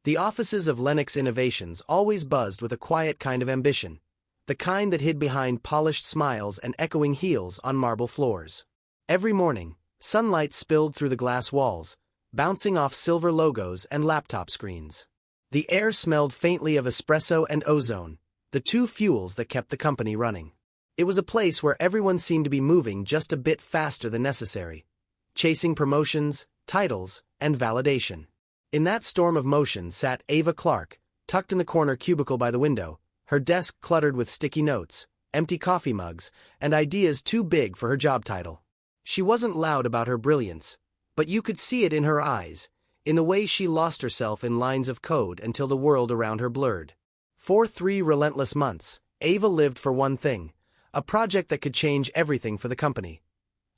The offices of Lennox Innovations always buzzed with a quiet kind of ambition, the kind that hid behind polished smiles and echoing heels on marble floors. Every morning, sunlight spilled through the glass walls, bouncing off silver logos and laptop screens. The air smelled faintly of espresso and ozone, the two fuels that kept the company running. It was a place where everyone seemed to be moving just a bit faster than necessary, chasing promotions, titles, and validation. In that storm of motion sat Ava Clark, tucked in the corner cubicle by the window, her desk cluttered with sticky notes, empty coffee mugs, and ideas too big for her job title. She wasn't loud about her brilliance, but you could see it in her eyes, in the way she lost herself in lines of code until the world around her blurred. For 3 relentless months, Ava lived for one thing, a project that could change everything for the company.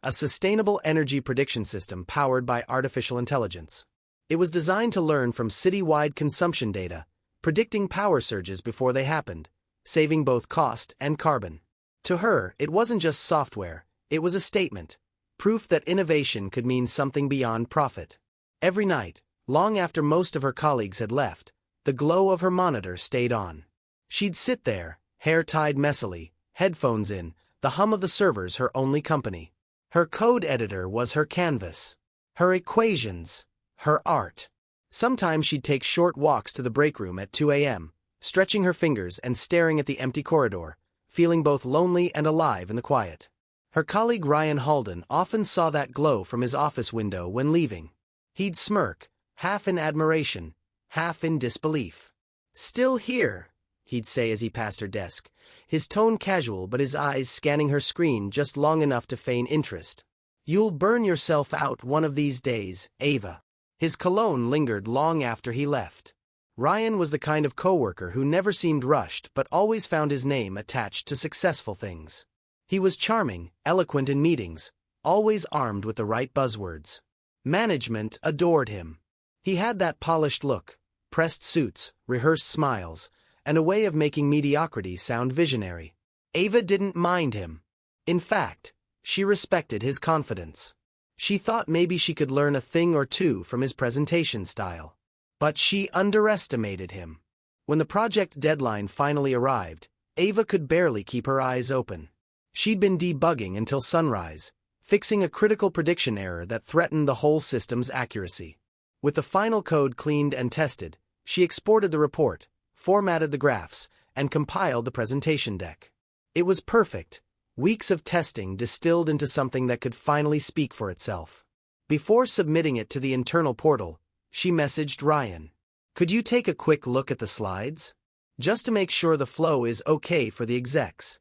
A sustainable energy prediction system powered by artificial intelligence. It was designed to learn from city-wide consumption data, predicting power surges before they happened, saving both cost and carbon. To her, it wasn't just software, it was a statement, proof that innovation could mean something beyond profit. Every night, long after most of her colleagues had left, the glow of her monitor stayed on. She'd sit there, hair tied messily, headphones in, the hum of the servers her only company. Her code editor was her canvas. Her equations, her art. Sometimes she'd take short walks to the break room at 2 a.m., stretching her fingers and staring at the empty corridor, feeling both lonely and alive in the quiet. Her colleague Ryan Halden often saw that glow from his office window when leaving. He'd smirk, half in admiration, half in disbelief. "Still here," he'd say as he passed her desk, his tone casual but his eyes scanning her screen just long enough to feign interest. "You'll burn yourself out one of these days, Ava." His cologne lingered long after he left. Ryan was the kind of coworker who never seemed rushed but always found his name attached to successful things. He was charming, eloquent in meetings, always armed with the right buzzwords. Management adored him. He had that polished look, pressed suits, rehearsed smiles, and a way of making mediocrity sound visionary. Ava didn't mind him. In fact, she respected his confidence. She thought maybe she could learn a thing or two from his presentation style. But she underestimated him. When the project deadline finally arrived, Ava could barely keep her eyes open. She'd been debugging until sunrise, fixing a critical prediction error that threatened the whole system's accuracy. With the final code cleaned and tested, she exported the report, formatted the graphs, and compiled the presentation deck. It was perfect. Weeks of testing distilled into something that could finally speak for itself. Before submitting it to the internal portal, she messaged Ryan. "Could you take a quick look at the slides? Just to make sure the flow is okay for the execs."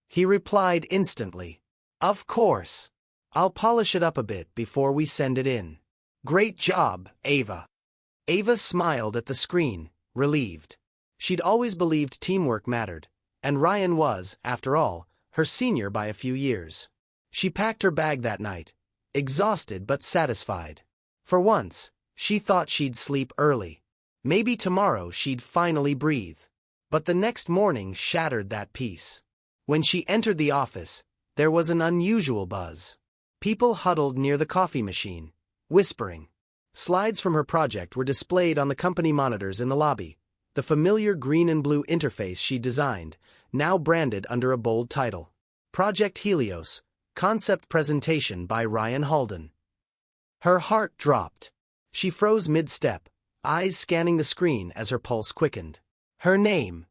He replied instantly. "Of course. I'll polish it up a bit before we send it in." "Great job, Ava." Ava smiled at the screen, relieved. She'd always believed teamwork mattered, and Ryan was, after all, her senior by a few years. She packed her bag that night, exhausted but satisfied. For once, she thought she'd sleep early. Maybe tomorrow she'd finally breathe. But the next morning shattered that peace. When she entered the office, there was an unusual buzz. People huddled near the coffee machine, whispering. Slides from her project were displayed on the company monitors in the lobby, the familiar green and blue interface she'd designed, now branded under a bold title. Project Helios, Concept Presentation by Ryan Halden. Her heart dropped. She froze mid-step, eyes scanning the screen as her pulse quickened. Her name.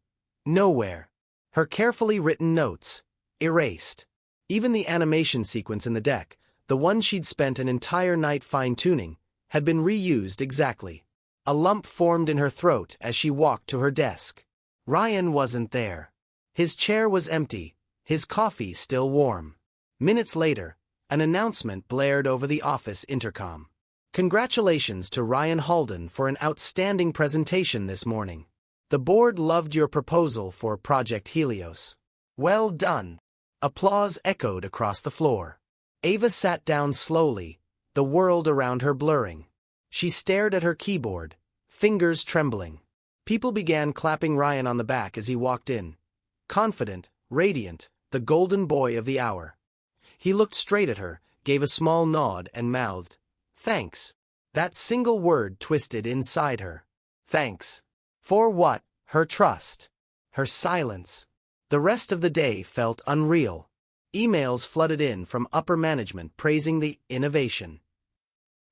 Nowhere. Her carefully written notes. Erased. Even the animation sequence in the deck, the one she'd spent an entire night fine-tuning, had been reused exactly. A lump formed in her throat as she walked to her desk. Ryan wasn't there. His chair was empty, his coffee still warm. Minutes later, an announcement blared over the office intercom. "Congratulations to Ryan Halden for an outstanding presentation this morning. The board loved your proposal for Project Helios. Well done." Applause echoed across the floor. Ava sat down slowly, the world around her blurring. She stared at her keyboard, fingers trembling. People began clapping Ryan on the back as he walked in. Confident, radiant, the golden boy of the hour. He looked straight at her, gave a small nod and mouthed, "Thanks." That single word twisted inside her. Thanks. For what? Her trust. Her silence. The rest of the day felt unreal. Emails flooded in from upper management praising the innovation.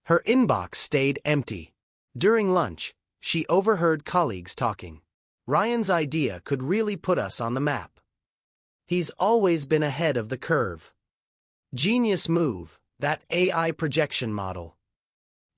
Her inbox stayed empty. During lunch, she overheard colleagues talking. Ryan's idea could really put us on the map. He's always been ahead of the curve. Genius move, that AI projection model.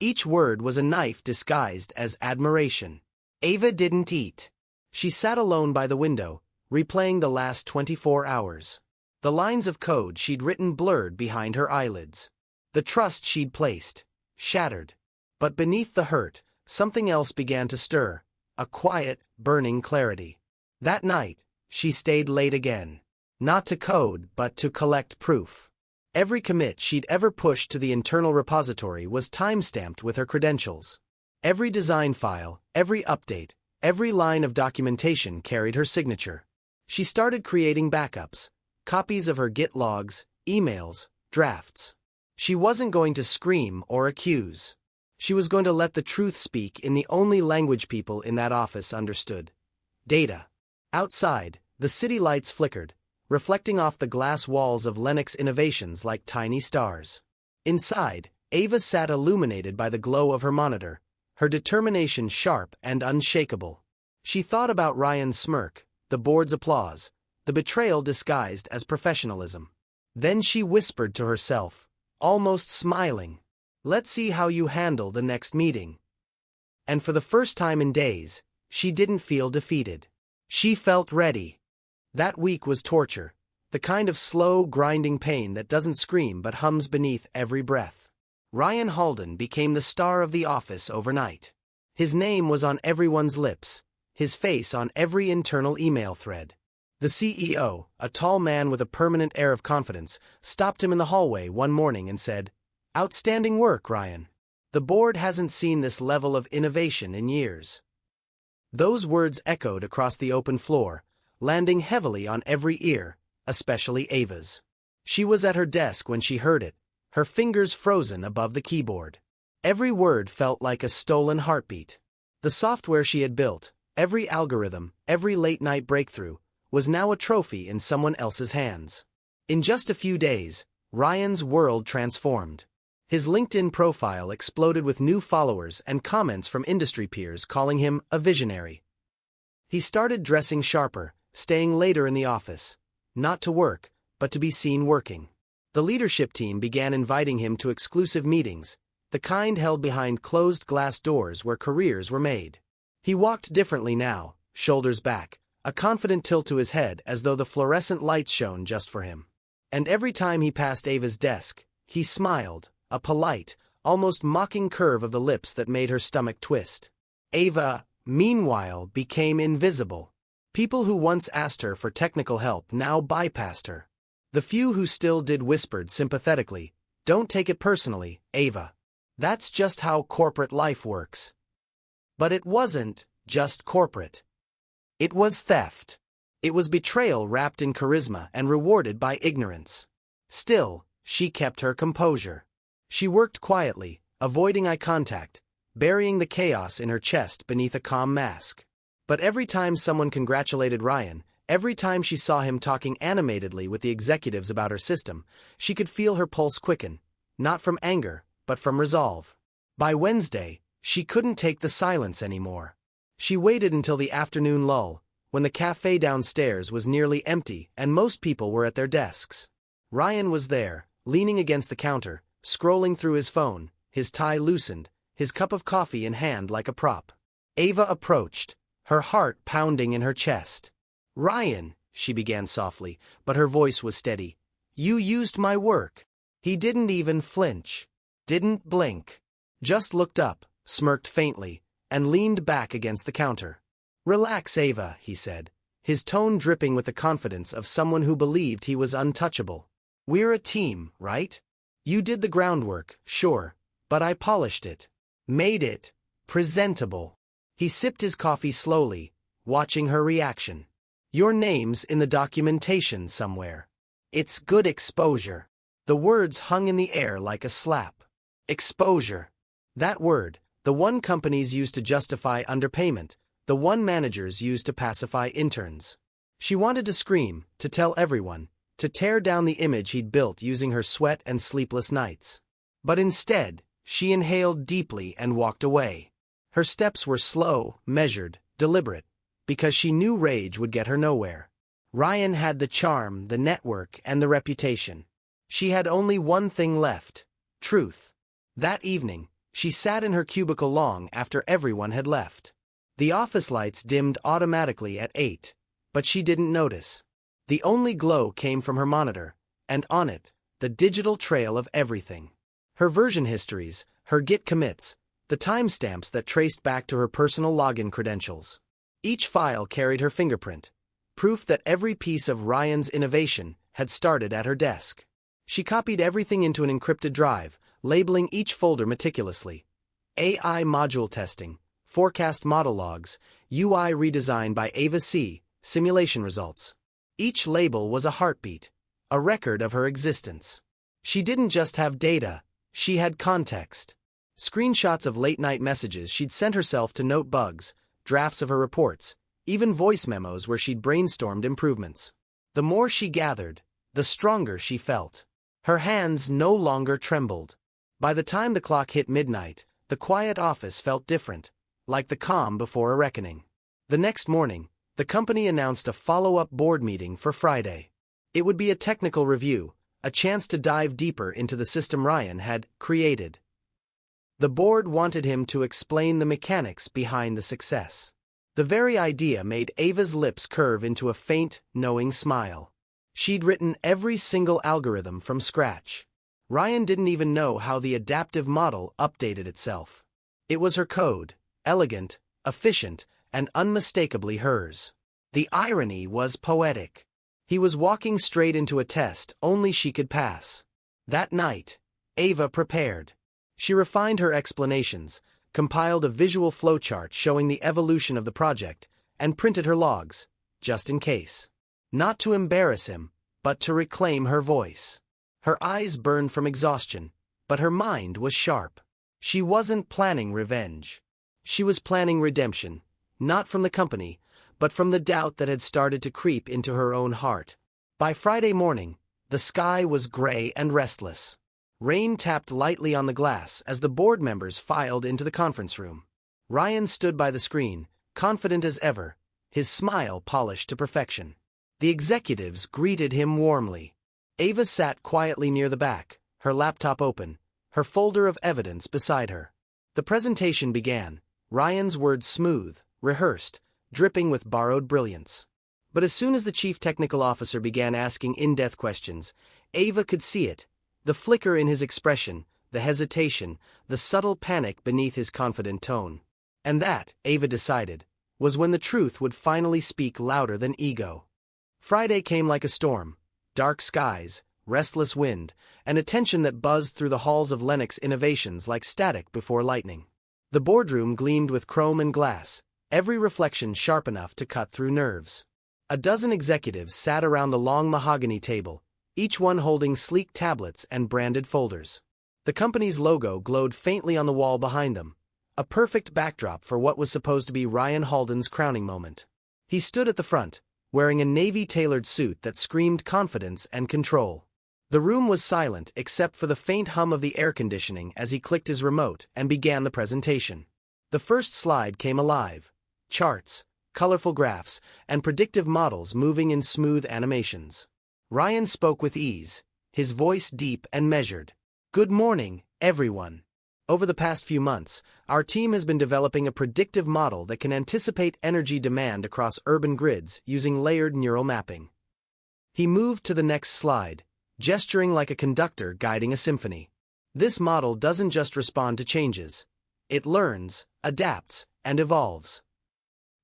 Each word was a knife disguised as admiration. Ava didn't eat. She sat alone by the window, replaying the last 24 hours. The lines of code she'd written blurred behind her eyelids. The trust she'd placed, shattered. But beneath the hurt, something else began to stir, a quiet, burning clarity. That night, she stayed late again. Not to code, but to collect proof. Every commit she'd ever pushed to the internal repository was time-stamped with her credentials. Every design file, every update, every line of documentation carried her signature. She started creating backups, copies of her Git logs, emails, drafts. She wasn't going to scream or accuse. She was going to let the truth speak in the only language people in that office understood. Data. Outside, the city lights flickered, reflecting off the glass walls of Lennox Innovations like tiny stars. Inside, Ava sat illuminated by the glow of her monitor, her determination sharp and unshakable. She thought about Ryan's smirk, the board's applause, the betrayal disguised as professionalism. Then she whispered to herself, almost smiling, "Let's see how you handle the next meeting." And for the first time in days, she didn't feel defeated. She felt ready. That week was torture, the kind of slow, grinding pain that doesn't scream but hums beneath every breath. Ryan Halden became the star of the office overnight. His name was on everyone's lips, his face on every internal email thread. The CEO, a tall man with a permanent air of confidence, stopped him in the hallway one morning and said, "Outstanding work, Ryan. The board hasn't seen this level of innovation in years." Those words echoed across the open floor, landing heavily on every ear, especially Ava's. She was at her desk when she heard it, her fingers frozen above the keyboard. Every word felt like a stolen heartbeat. The software she had built, every algorithm, every late-night breakthrough, was now a trophy in someone else's hands. In just a few days, Ryan's world transformed. His LinkedIn profile exploded with new followers and comments from industry peers calling him a visionary. He started dressing sharper, staying later in the office, not to work, but to be seen working. The leadership team began inviting him to exclusive meetings, the kind held behind closed glass doors where careers were made. He walked differently now, shoulders back, a confident tilt to his head as though the fluorescent lights shone just for him. And every time he passed Ava's desk, he smiled, a polite, almost mocking curve of the lips that made her stomach twist. Ava, meanwhile, became invisible. People who once asked her for technical help now bypassed her. The few who still did whispered sympathetically, "Don't take it personally, Ava. That's just how corporate life works." But it wasn't just corporate. It was theft. It was betrayal wrapped in charisma and rewarded by ignorance. Still, she kept her composure. She worked quietly, avoiding eye contact, burying the chaos in her chest beneath a calm mask. But every time someone congratulated Ryan, every time she saw him talking animatedly with the executives about her system, she could feel her pulse quicken, not from anger, but from resolve. By Wednesday, she couldn't take the silence anymore. She waited until the afternoon lull, when the cafe downstairs was nearly empty and most people were at their desks. Ryan was there, leaning against the counter, scrolling through his phone, his tie loosened, his cup of coffee in hand like a prop. Ava approached, her heart pounding in her chest. "Ryan," she began softly, but her voice was steady. "You used my work." He didn't even flinch. Didn't blink. Just looked up, smirked faintly, and leaned back against the counter. "Relax, Ava," he said, his tone dripping with the confidence of someone who believed he was untouchable. "We're a team, right? You did the groundwork, sure, but I polished it. Made it presentable." He sipped his coffee slowly, watching her reaction. "Your name's in the documentation somewhere. It's good exposure." The words hung in the air like a slap. Exposure. That word, The one companies used to justify underpayment, the one managers used to pacify interns. She wanted to scream, to tell everyone, to tear down the image he'd built using her sweat and sleepless nights. But instead, she inhaled deeply and walked away. Her steps were slow, measured, deliberate, because she knew rage would get her nowhere. Ryan had the charm, the network, and the reputation. She had only one thing left: truth. That evening, she sat in her cubicle long after everyone had left. The office lights dimmed automatically at 8, but she didn't notice. The only glow came from her monitor, and on it, the digital trail of everything. Her version histories, her Git commits, the timestamps that traced back to her personal login credentials. Each file carried her fingerprint, proof that every piece of Ryan's innovation had started at her desk. She copied everything into an encrypted drive, labeling each folder meticulously. AI module testing, forecast model logs, UI redesign by Ava C, simulation results. Each label was a heartbeat, a record of her existence. She didn't just have data, she had context. Screenshots of late-night messages she'd sent herself to note bugs, drafts of her reports, even voice memos where she'd brainstormed improvements. The more she gathered, the stronger she felt. Her hands no longer trembled. By the time the clock hit midnight, the quiet office felt different, like the calm before a reckoning. The next morning, the company announced a follow-up board meeting for Friday. It would be a technical review, a chance to dive deeper into the system Ryan had created. The board wanted him to explain the mechanics behind the success. The very idea made Ava's lips curve into a faint, knowing smile. She'd written every single algorithm from scratch. Ryan didn't even know how the adaptive model updated itself. It was her code, elegant, efficient, and unmistakably hers. The irony was poetic. He was walking straight into a test only she could pass. That night, Ava prepared. She refined her explanations, compiled a visual flowchart showing the evolution of the project, and printed her logs, just in case. Not to embarrass him, but to reclaim her voice. Her eyes burned from exhaustion, but her mind was sharp. She wasn't planning revenge. She was planning redemption, not from the company, but from the doubt that had started to creep into her own heart. By Friday morning, the sky was gray and restless. Rain tapped lightly on the glass as the board members filed into the conference room. Ryan stood by the screen, confident as ever, his smile polished to perfection. The executives greeted him warmly. Ava sat quietly near the back, her laptop open, her folder of evidence beside her. The presentation began, Ryan's words smooth, rehearsed, dripping with borrowed brilliance. But as soon as the chief technical officer began asking in-depth questions, Ava could see it, the flicker in his expression, the hesitation, the subtle panic beneath his confident tone. And that, Ava decided, was when the truth would finally speak louder than ego. Friday came like a storm, dark skies, restless wind, and a tension that buzzed through the halls of Lennox Innovations like static before lightning. The boardroom gleamed with chrome and glass, every reflection sharp enough to cut through nerves. A dozen executives sat around the long mahogany table, each one holding sleek tablets and branded folders. The company's logo glowed faintly on the wall behind them, a perfect backdrop for what was supposed to be Ryan Halden's crowning moment. He stood at the front, wearing a navy-tailored suit that screamed confidence and control. The room was silent except for the faint hum of the air conditioning as he clicked his remote and began the presentation. The first slide came alive. Charts, colorful graphs, and predictive models moving in smooth animations. Ryan spoke with ease, his voice deep and measured. "Good morning, everyone. Over the past few months, our team has been developing a predictive model that can anticipate energy demand across urban grids using layered neural mapping." He moved to the next slide, gesturing like a conductor guiding a symphony. "This model doesn't just respond to changes. It learns, adapts, and evolves."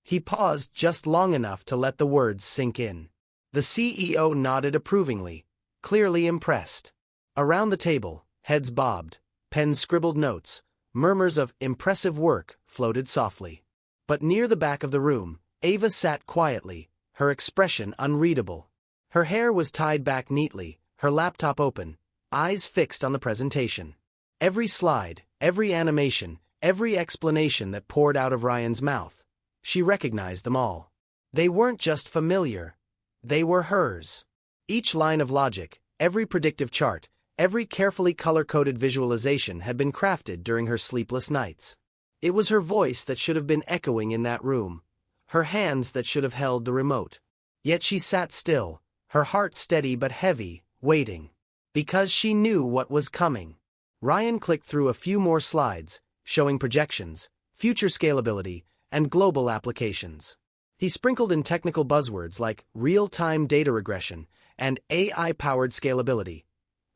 He paused just long enough to let the words sink in. The CEO nodded approvingly, clearly impressed. Around the table, heads bobbed, pens scribbled notes, murmurs of "impressive work" floated softly. But near the back of the room, Ava sat quietly, her expression unreadable. Her hair was tied back neatly, her laptop open, eyes fixed on the presentation. Every slide, every animation, Every explanation that poured out of Ryan's mouth, she recognized them all. They weren't just familiar. They were hers. Each line of logic, every predictive chart, every carefully color-coded visualization had been crafted during her sleepless nights. It was her voice that should have been echoing in that room, her hands that should have held the remote. Yet she sat still, her heart steady but heavy, waiting. Because she knew what was coming. Ryan clicked through a few more slides, showing projections, future scalability, and global applications. He sprinkled in technical buzzwords like real-time data regression and AI-powered scalability,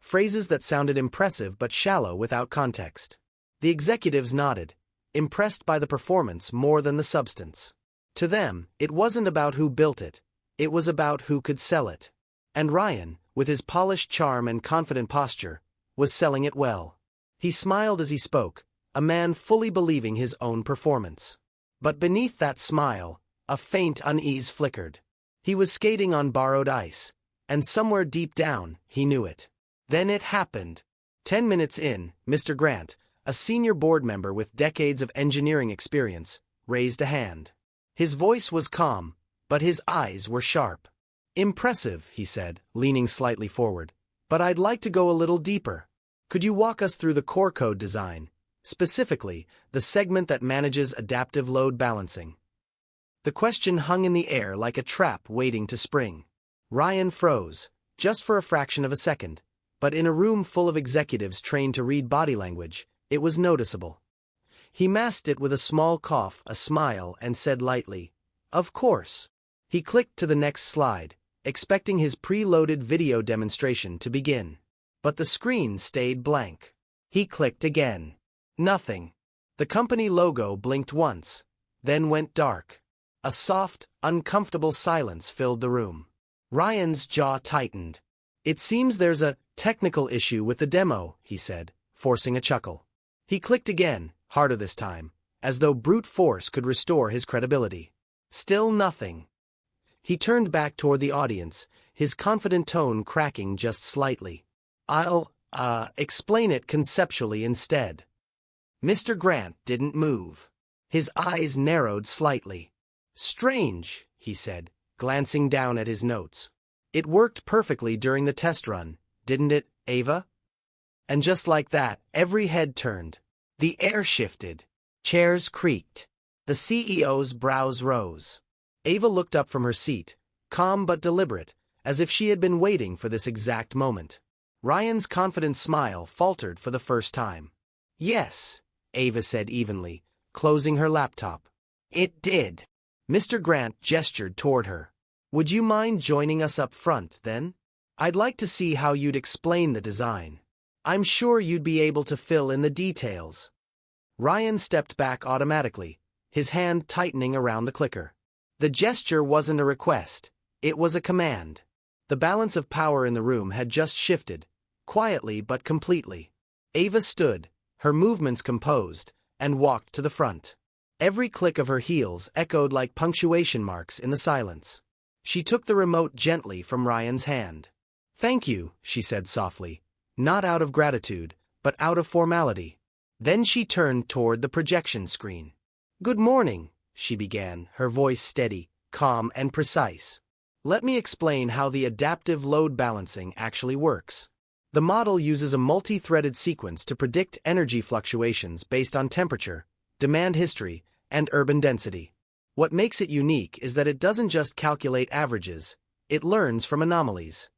phrases that sounded impressive but shallow without context. The executives nodded, impressed by the performance more than the substance. To them, it wasn't about who built it, it was about who could sell it. And Ryan, with his polished charm and confident posture, was selling it well. He smiled as he spoke, a man fully believing his own performance. But beneath that smile, a faint unease flickered. He was skating on borrowed ice, and somewhere deep down, he knew it. Then it happened. 10 minutes in, Mr. Grant, a senior board member with decades of engineering experience, raised a hand. His voice was calm, but his eyes were sharp. "Impressive," he said, leaning slightly forward. "But I'd like to go a little deeper. Could you walk us through the core code design, specifically, the segment that manages adaptive load balancing?" The question hung in the air like a trap waiting to spring. Ryan froze, just for a fraction of a second, but in a room full of executives trained to read body language, it was noticeable. He masked it with a small cough, a smile, and said lightly, "Of course." He clicked to the next slide, expecting his preloaded video demonstration to begin. But the screen stayed blank. He clicked again. Nothing. The company logo blinked once, then went dark. A soft, uncomfortable silence filled the room. Ryan's jaw tightened. "It seems there's a technical issue with the demo," he said, forcing a chuckle. He clicked again, harder this time, as though brute force could restore his credibility. Still nothing. He turned back toward the audience, his confident tone cracking just slightly. "I'll, explain it conceptually instead." Mr. Grant didn't move. His eyes narrowed slightly. "Strange," he said, glancing down at his notes. "It worked perfectly during the test run, didn't it, Ava?" And just like that, every head turned. The air shifted. Chairs creaked. The CEO's brows rose. Ava looked up from her seat, calm but deliberate, as if she had been waiting for this exact moment. Ryan's confident smile faltered for the first time. "Yes," Ava said evenly, closing her laptop. "It did." Mr. Grant gestured toward her. "Would you mind joining us up front, then? I'd like to see how you'd explain the design. I'm sure you'd be able to fill in the details." Ryan stepped back automatically, his hand tightening around the clicker. The gesture wasn't a request, it was a command. The balance of power in the room had just shifted, quietly but completely. Ava stood, her movements composed, and walked to the front. Every click of her heels echoed like punctuation marks in the silence. She took the remote gently from Ryan's hand. "Thank you," she said softly, not out of gratitude, but out of formality. Then she turned toward the projection screen. "Good morning," she began, her voice steady, calm, and precise. "Let me explain how the adaptive load balancing actually works. The model uses a multi-threaded sequence to predict energy fluctuations based on temperature, demand history, and urban density. What makes it unique is that it doesn't just calculate averages, it learns from anomalies."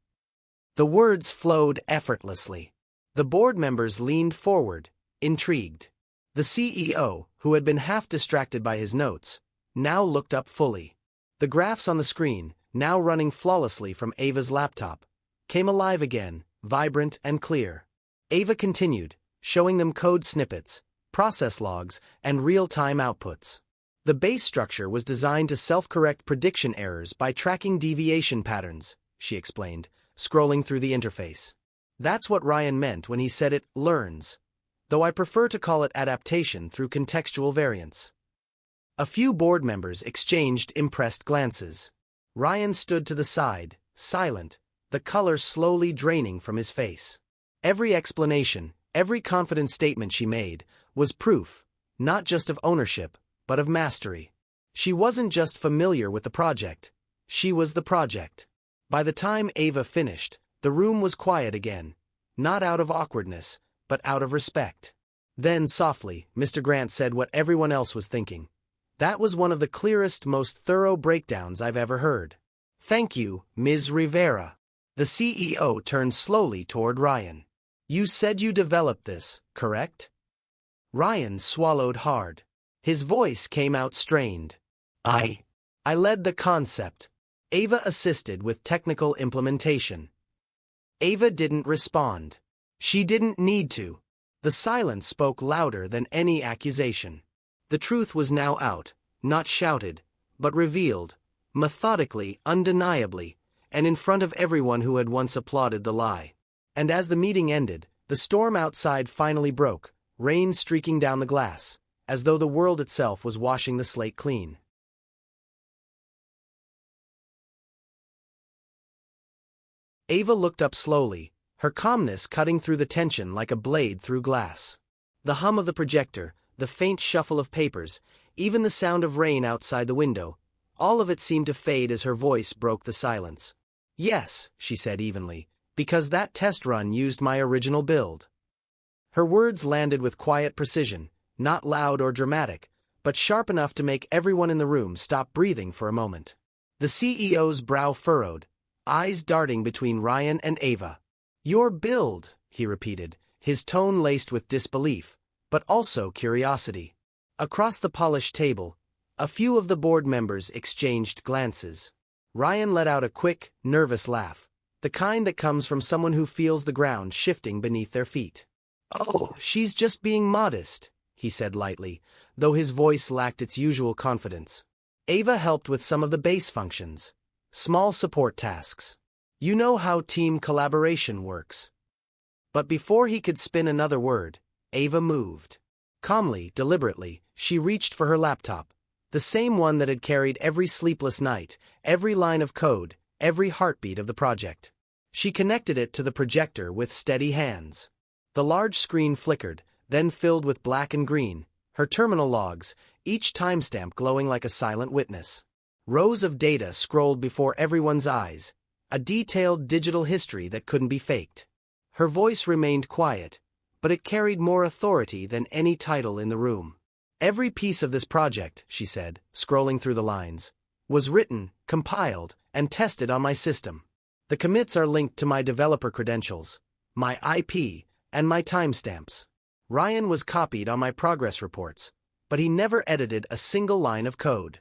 The words flowed effortlessly. The board members leaned forward, intrigued. The CEO, who had been half distracted by his notes, now looked up fully. The graphs on the screen, now running flawlessly from Ava's laptop, came alive again, vibrant and clear. Ava continued, showing them code snippets, process logs, and real-time outputs. The base structure was designed to self-correct prediction errors by tracking deviation patterns, she explained, scrolling through the interface. That's what Ryan meant when he said it learns, though I prefer to call it adaptation through contextual variance. A few board members exchanged impressed glances. Ryan stood to the side, silent, the color slowly draining from his face. Every explanation, every confident statement she made, was proof, not just of ownership, but of mastery. She wasn't just familiar with the project, she was the project. By the time Ava finished, the room was quiet again, not out of awkwardness, but out of respect. Then softly, Mr. Grant said what everyone else was thinking. That was one of the clearest, most thorough breakdowns I've ever heard. Thank you, Ms. Rivera. The CEO turned slowly toward Ryan. You said you developed this, correct? Ryan swallowed hard. His voice came out strained. I led the concept. Ava assisted with technical implementation. Ava didn't respond. She didn't need to. The silence spoke louder than any accusation. The truth was now out, not shouted, but revealed, methodically, undeniably, and in front of everyone who had once applauded the lie. And as the meeting ended, the storm outside finally broke, rain streaking down the glass, as though the world itself was washing the slate clean. Ava looked up slowly, her calmness cutting through the tension like a blade through glass. The hum of the projector, the faint shuffle of papers, even the sound of rain outside the window, all of it seemed to fade as her voice broke the silence. Yes, she said evenly, because that test run used my original build. Her words landed with quiet precision, not loud or dramatic, but sharp enough to make everyone in the room stop breathing for a moment. The CEO's brow furrowed, eyes darting between Ryan and Ava. Your build, he repeated, his tone laced with disbelief, but also curiosity. Across the polished table, a few of the board members exchanged glances. Ryan let out a quick, nervous laugh, the kind that comes from someone who feels the ground shifting beneath their feet. Oh, she's just being modest, he said lightly, though his voice lacked its usual confidence. Ava helped with some of the base functions, small support tasks. You know how team collaboration works. But before he could spin another word, Ava moved. Calmly, deliberately, she reached for her laptop, the same one that had carried every sleepless night, every line of code, every heartbeat of the project. She connected it to the projector with steady hands. The large screen flickered, then filled with black and green, her terminal logs, each timestamp glowing like a silent witness. Rows of data scrolled before everyone's eyes, a detailed digital history that couldn't be faked. Her voice remained quiet, but it carried more authority than any title in the room. Every piece of this project, she said, scrolling through the lines, was written, compiled, and tested on my system. The commits are linked to my developer credentials, my IP, and my timestamps. Ryan was copied on my progress reports, but he never edited a single line of code.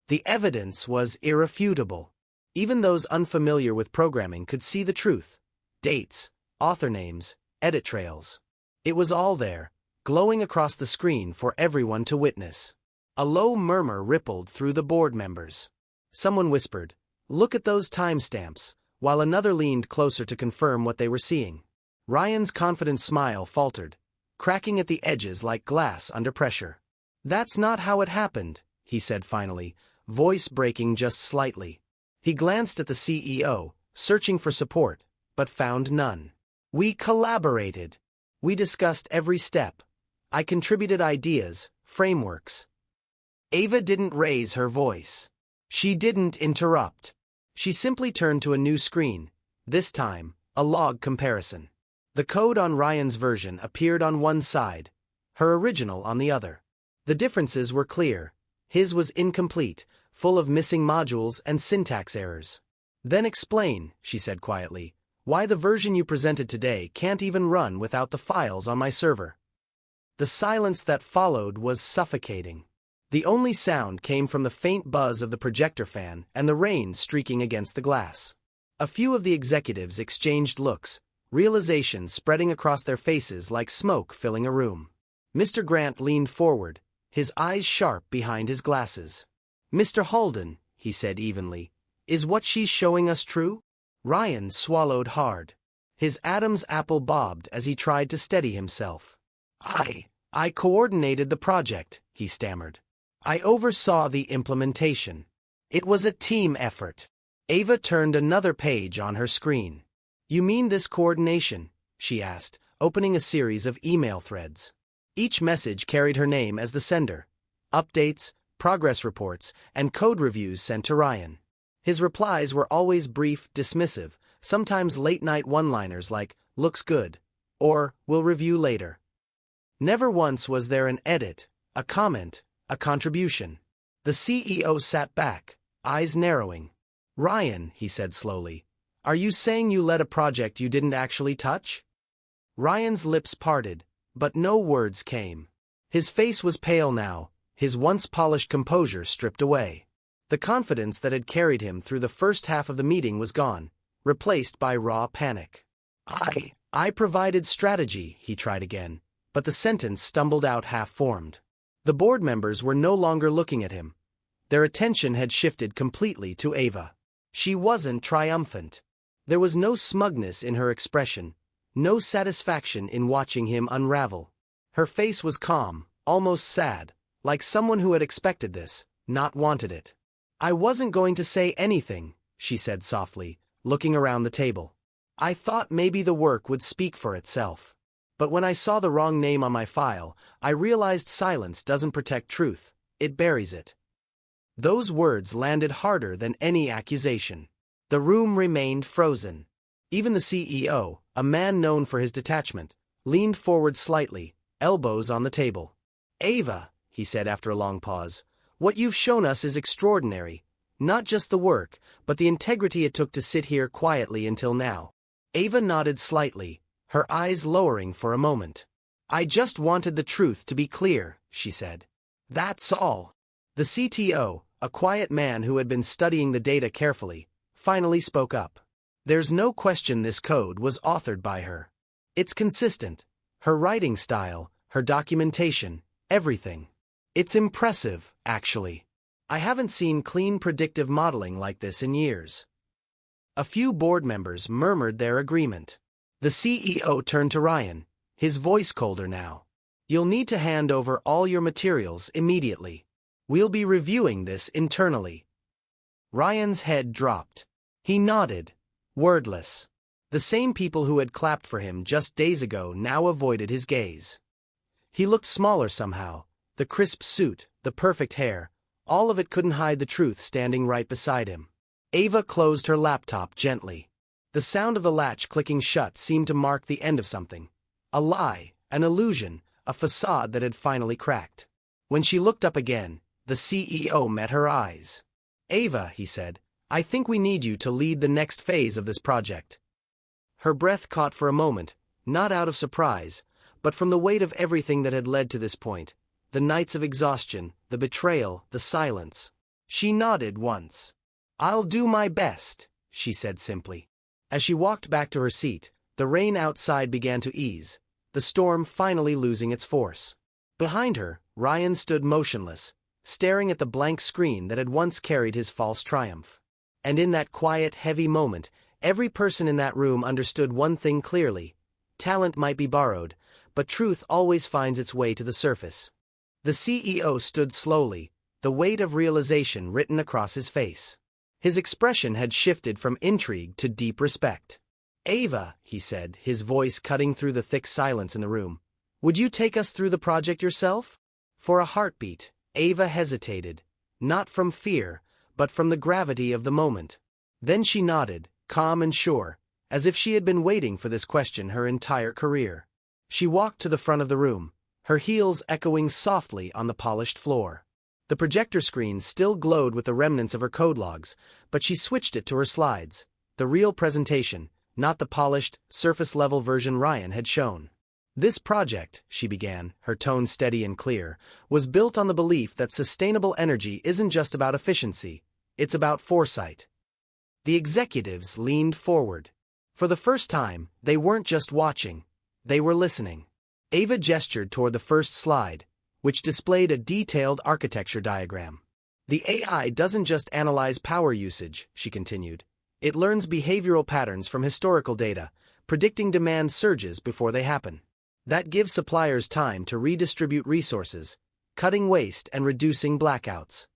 The evidence was irrefutable. Even those unfamiliar with programming could see the truth. Dates, author names, edit trails. It was all there, glowing across the screen for everyone to witness. A low murmur rippled through the board members. Someone whispered, "Look at those timestamps," while another leaned closer to confirm what they were seeing. Ryan's confident smile faltered, cracking at the edges like glass under pressure. "That's not how it happened," he said finally, voice breaking just slightly. He glanced at the CEO, searching for support, but found none. "We collaborated. We discussed every step. I contributed ideas, frameworks." Ava didn't raise her voice. She didn't interrupt. She simply turned to a new screen, this time, a log comparison. The code on Ryan's version appeared on one side, her original on the other. The differences were clear. His was incomplete, full of missing modules and syntax errors. "Then explain," she said quietly, "why the version you presented today can't even run without the files on my server." The silence that followed was suffocating. The only sound came from the faint buzz of the projector fan and the rain streaking against the glass. A few of the executives exchanged looks, realization spreading across their faces like smoke filling a room. Mr. Grant leaned forward, his eyes sharp behind his glasses. "Mr. Halden," he said evenly, "is what she's showing us true?" Ryan swallowed hard. His Adam's apple bobbed as he tried to steady himself. I coordinated the project," he stammered. "I oversaw the implementation. It was a team effort." Ava turned another page on her screen. "You mean this coordination?" she asked, opening a series of email threads. Each message carried her name as the sender. Updates, progress reports, and code reviews sent to Ryan. His replies were always brief, dismissive, sometimes late-night one-liners like, "looks good," or "we'll review later." Never once was there an edit, a comment, a contribution. The CEO sat back, eyes narrowing. "Ryan," he said slowly, "are you saying you led a project you didn't actually touch?" Ryan's lips parted, but no words came. His face was pale now, his once polished composure stripped away. The confidence that had carried him through the first half of the meeting was gone, replaced by raw panic. I provided strategy," he tried again, but the sentence stumbled out half-formed. The board members were no longer looking at him. Their attention had shifted completely to Ava. She wasn't triumphant. There was no smugness in her expression, no satisfaction in watching him unravel. Her face was calm, almost sad, like someone who had expected this, not wanted it. "I wasn't going to say anything," she said softly, looking around the table. "I thought maybe the work would speak for itself. But when I saw the wrong name on my file, I realized silence doesn't protect truth, it buries it." Those words landed harder than any accusation. The room remained frozen. Even the CEO, a man known for his detachment, leaned forward slightly, elbows on the table. "Ava," he said after a long pause, "what you've shown us is extraordinary. Not just the work, but the integrity it took to sit here quietly until now." Ava nodded slightly, her eyes lowering for a moment. "I just wanted the truth to be clear," she said. "That's all." The CTO, a quiet man who had been studying the data carefully, finally spoke up. "There's no question this code was authored by her. It's consistent. Her writing style, her documentation, everything. It's impressive, actually. I haven't seen clean predictive modeling like this in years." A few board members murmured their agreement. The CEO turned to Ryan, his voice colder now. "You'll need to hand over all your materials immediately. We'll be reviewing this internally." Ryan's head dropped. He nodded, wordless. The same people who had clapped for him just days ago now avoided his gaze. He looked smaller somehow, the crisp suit, the perfect hair, all of it couldn't hide the truth standing right beside him. Ava closed her laptop gently. The sound of the latch clicking shut seemed to mark the end of something. A lie, an illusion, a facade that had finally cracked. When she looked up again, the CEO met her eyes. "Ava," he said, "I think we need you to lead the next phase of this project." Her breath caught for a moment, not out of surprise, but from the weight of everything that had led to this point. The nights of exhaustion, the betrayal, the silence. She nodded once. "I'll do my best," she said simply. As she walked back to her seat, the rain outside began to ease, the storm finally losing its force. Behind her, Ryan stood motionless, staring at the blank screen that had once carried his false triumph. And in that quiet, heavy moment, every person in that room understood one thing clearly. Talent might be borrowed, but truth always finds its way to the surface. The CEO stood slowly, the weight of realization written across his face. His expression had shifted from intrigue to deep respect. "Ava," he said, his voice cutting through the thick silence in the room, "would you take us through the project yourself?" For a heartbeat, Ava hesitated, not from fear, but from the gravity of the moment. Then she nodded, calm and sure, as if she had been waiting for this question her entire career. She walked to the front of the room, her heels echoing softly on the polished floor. The projector screen still glowed with the remnants of her code logs, but she switched it to her slides, the real presentation, not the polished, surface-level version Ryan had shown. "This project," she began, her tone steady and clear, "was built on the belief that sustainable energy isn't just about efficiency, it's about foresight." The executives leaned forward. For the first time, they weren't just watching, they were listening. Ava gestured toward the first slide, which displayed a detailed architecture diagram. "The AI doesn't just analyze power usage," she continued. "It learns behavioral patterns from historical data, predicting demand surges before they happen. That gives suppliers time to redistribute resources, cutting waste and reducing blackouts."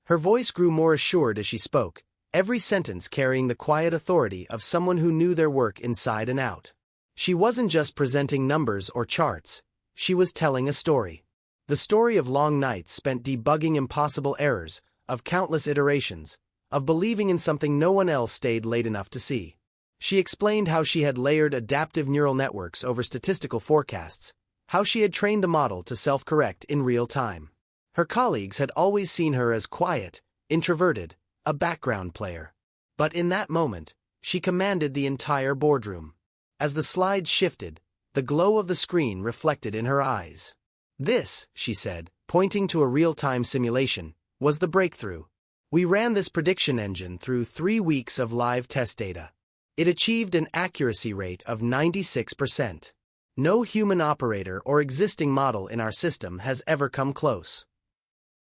Her voice grew more assured as she spoke, every sentence carrying the quiet authority of someone who knew their work inside and out. She wasn't just presenting numbers or charts, She was telling a story. The story of long nights spent debugging impossible errors, of countless iterations, of believing in something no one else stayed late enough to see. She explained how she had layered adaptive neural networks over statistical forecasts, how she had trained the model to self-correct in real time. Her colleagues had always seen her as quiet, introverted, a background player. But in that moment, she commanded the entire boardroom. As the slides shifted, the glow of the screen reflected in her eyes. This, she said, pointing to a real-time simulation, was the breakthrough. We ran this prediction engine through 3 weeks of live test data. It achieved an accuracy rate of 96%. No human operator or existing model in our system has ever come close.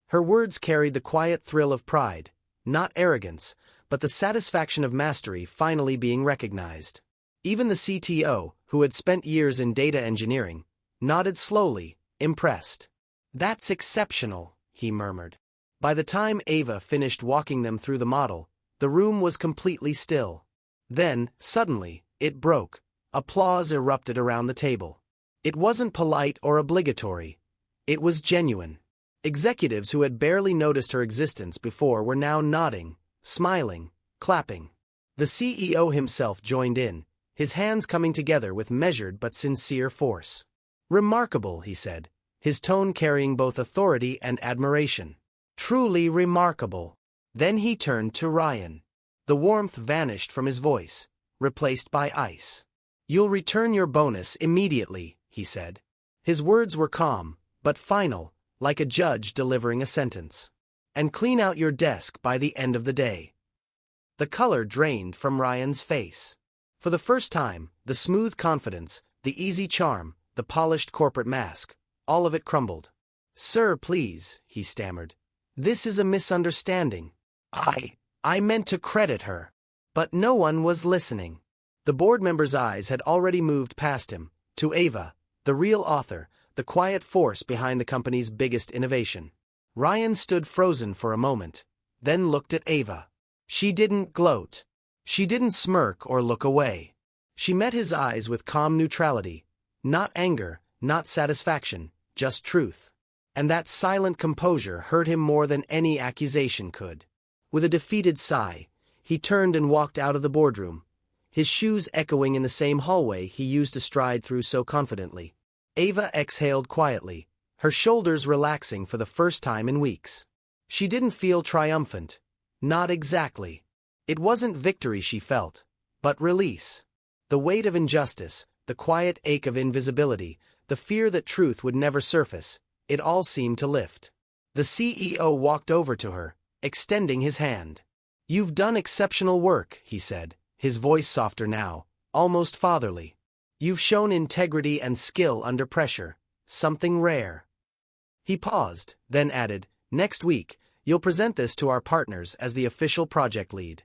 Her words carried the quiet thrill of pride, not arrogance, but the satisfaction of mastery finally being recognized. Even the CTO, who had spent years in data engineering, nodded slowly, impressed. "That's exceptional," he murmured. By the time Ava finished walking them through the model, the room was completely still. Then, suddenly, it broke. Applause erupted around the table. It wasn't polite or obligatory. It was genuine. Executives who had barely noticed her existence before were now nodding, smiling, clapping. The CEO himself joined in, his hands coming together with measured but sincere force. "Remarkable," he said, his tone carrying both authority and admiration. "Truly remarkable." Then he turned to Ryan. The warmth vanished from his voice, replaced by ice. "You'll return your bonus immediately," he said. His words were calm, but final, like a judge delivering a sentence. "And clean out your desk by the end of the day." The color drained from Ryan's face. For the first time, the smooth confidence, the easy charm, the polished corporate mask, all of it crumbled. "Sir, please," he stammered. "This is a misunderstanding. I meant to credit her." But no one was listening. The board members' eyes had already moved past him, to Ava, the real author, the quiet force behind the company's biggest innovation. Ryan stood frozen for a moment, then looked at Ava. She didn't gloat. She didn't smirk or look away. She met his eyes with calm neutrality, not anger, not satisfaction, just truth. And that silent composure hurt him more than any accusation could. With a defeated sigh, he turned and walked out of the boardroom, his shoes echoing in the same hallway he used to stride through so confidently. Ava exhaled quietly, her shoulders relaxing for the first time in weeks. She didn't feel triumphant. Not exactly. It wasn't victory she felt, but release. The weight of injustice, the quiet ache of invisibility, the fear that truth would never surface, it all seemed to lift. The CEO walked over to her, extending his hand. "You've done exceptional work," he said, his voice softer now, almost fatherly. "You've shown integrity and skill under pressure, something rare." He paused, then added, "Next week, you'll present this to our partners as the official project lead."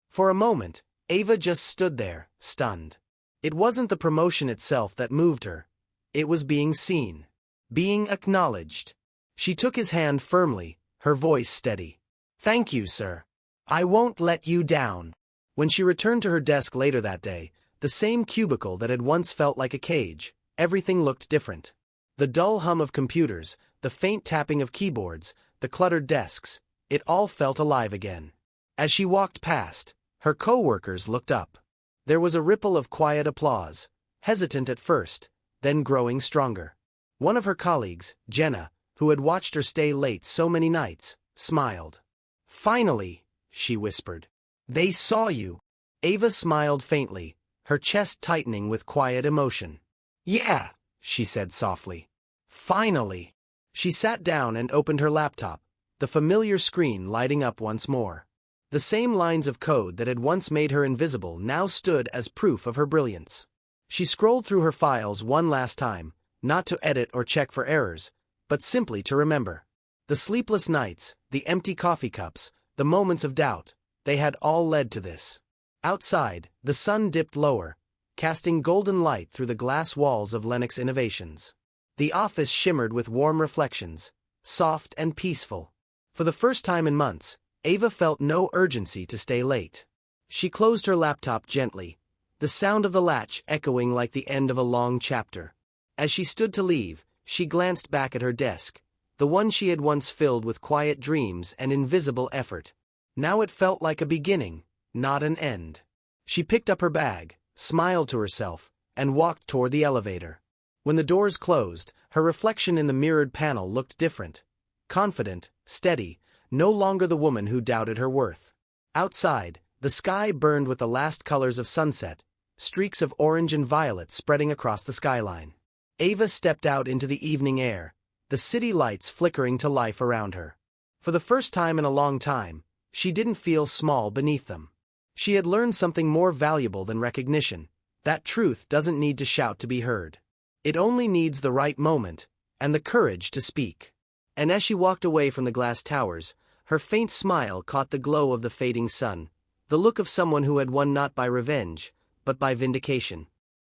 For a moment, Ava just stood there, stunned. It wasn't the promotion itself that moved her. It was being seen, being acknowledged. She took his hand firmly, her voice steady. "Thank you, sir. I won't let you down." When she returned to her desk later that day, the same cubicle that had once felt like a cage, everything looked different. The dull hum of computers, the faint tapping of keyboards, the cluttered desks, it all felt alive again. As she walked past, her co-workers looked up. There was a ripple of quiet applause, hesitant at first, then growing stronger. One of her colleagues, Jenna, who had watched her stay late so many nights, smiled. "Finally," she whispered. "They saw you." Ava smiled faintly, her chest tightening with quiet emotion. "Yeah," she said softly. "Finally." She sat down and opened her laptop, the familiar screen lighting up once more. The same lines of code that had once made her invisible now stood as proof of her brilliance. She scrolled through her files one last time, not to edit or check for errors, but simply to remember. The sleepless nights, the empty coffee cups, the moments of doubt, they had all led to this. Outside, the sun dipped lower, casting golden light through the glass walls of Lennox Innovations. The office shimmered with warm reflections, soft and peaceful. For the first time in months, Ava felt no urgency to stay late. She closed her laptop gently, the sound of the latch echoing like the end of a long chapter. As she stood to leave, she glanced back at her desk, the one she had once filled with quiet dreams and invisible effort. Now it felt like a beginning, not an end. She picked up her bag, smiled to herself, and walked toward the elevator. When the doors closed, her reflection in the mirrored panel looked different. Confident, steady, no longer the woman who doubted her worth. Outside, the sky burned with the last colors of sunset, streaks of orange and violet spreading across the skyline. Ava stepped out into the evening air, the city lights flickering to life around her. For the first time in a long time, she didn't feel small beneath them. She had learned something more valuable than recognition: that truth doesn't need to shout to be heard. It only needs the right moment, and the courage to speak. And as she walked away from the glass towers, her faint smile caught the glow of the fading sun, the look of someone who had won not by revenge, but by vindication.